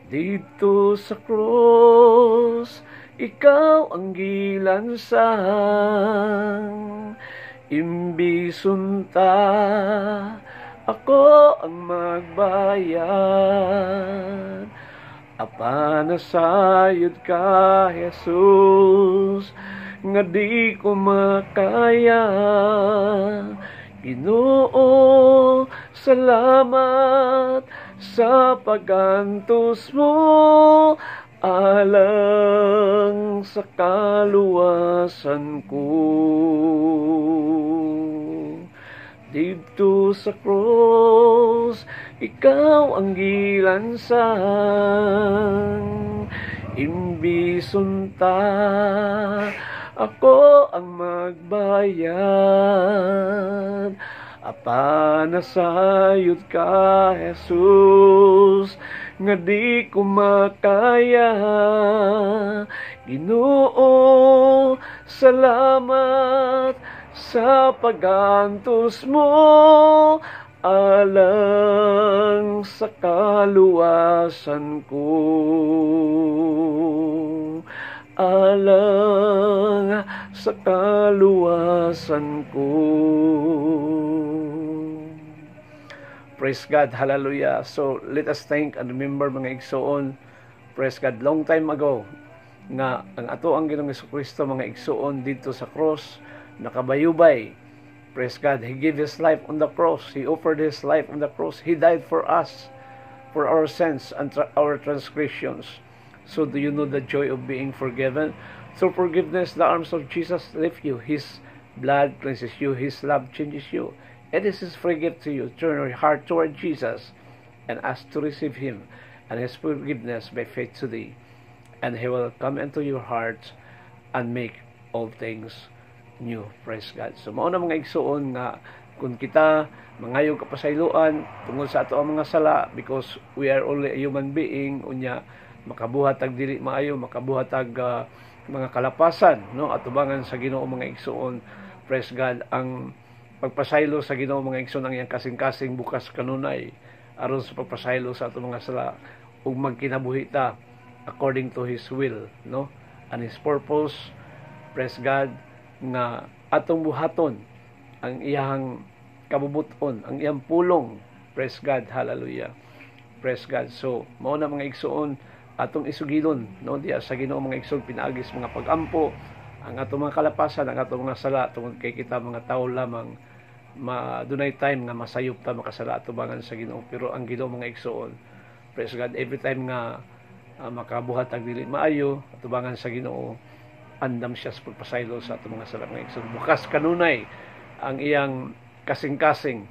Dito sa krus, ikaw ang gilansang, imbisunta, ako ang magbayad. Apanasayod ka, Jesus, nga di ko makaya. Ginoo, salamat sa pagantos mo, alang sa kaluwasan ko. Dito sa cross, ikaw ang gilansang, imbisunta, ako ang magbayad. Apanasayod ka, Jesus, nga di ko makaya. Ginoo, salamat sa pagantos mo, alang sa kaluwasan ko. Alang sa kaluwasan ko. Praise God, hallelujah. So let us thank and remember, mga igsoon, praise God, long time ago nga ang ato ang Ginoong Jesucristo, mga igsoon, dito sa cross nakabayubay. Praise God, He gave His life on the cross. He offered His life on the cross. He died for us, for our sins and our transgressions. So do you know the joy of being forgiven? Through forgiveness, the arms of Jesus lift you. His blood cleanses you. His love changes you. It is His free gift to you. Turn your heart toward Jesus and ask to receive Him and His forgiveness by faith today. And He will come into your heart and make all things new. Praise God. So mao na mga igsuon nga kung kita mangayong kapasayloan tungod sa ato ang mga sala, because we are only a human being, unya makabuhat ag dili maayo, makabuhat ag mga kalapasan, no, atubangan sa Ginoo, mga igsuon. Praise God. Ang pagpasaylo sa Ginoo, mga igsuon, ang iyang kasing-kasing bukas kanunay aron sa pagpasaylo sa ato mga sala ug magkinabuhi ta according to His will, no, and His purpose. Praise God, nga atong buhaton ang iyang kabubuton, ang iyang pulong. Praise God, hallelujah. Praise God. So mao na mga igsuon atong isugilon, no, diya sa Ginoo, mga igsoon, pinaagis mga pagampo ang atong mga kalapasan, ang atong mga sala, tungod kay kita mga tao lamang dunay time nga masayop ta makasala atubangan sa Ginoo. Pero ang Ginoo, mga igsoon, praise God, every time nga makabuhat ang dili maayo atubangan sa Ginoo, andam siya sa pagpasaylo sa atong mga sala, mga igsoon. Bukas kanunay ang iyang kasing-kasing,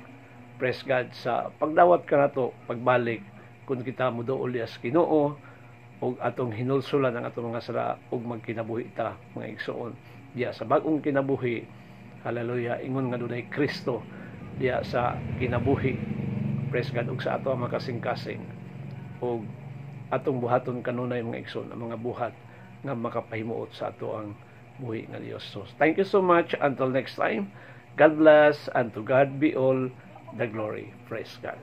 praise God, sa pagdawat kanato pagbalik kung kita moduol as Ginoo, ug atong hinulsulan ang atong mga sala ug magkinabuhi ta, mga igsoon, diya sa bag-ong kinabuhi. Hallelujah. Ingon nga dunay Kristo diya sa kinabuhi, praise God, ug sa ato ang makasing-kasing ug atong buhaton kanunay, mga igsoon, ang mga buhat nga makapahimuot sa ato ang buhi nga Dios. So thank you so much. Until next time, God bless, and to God be all the glory. Praise God.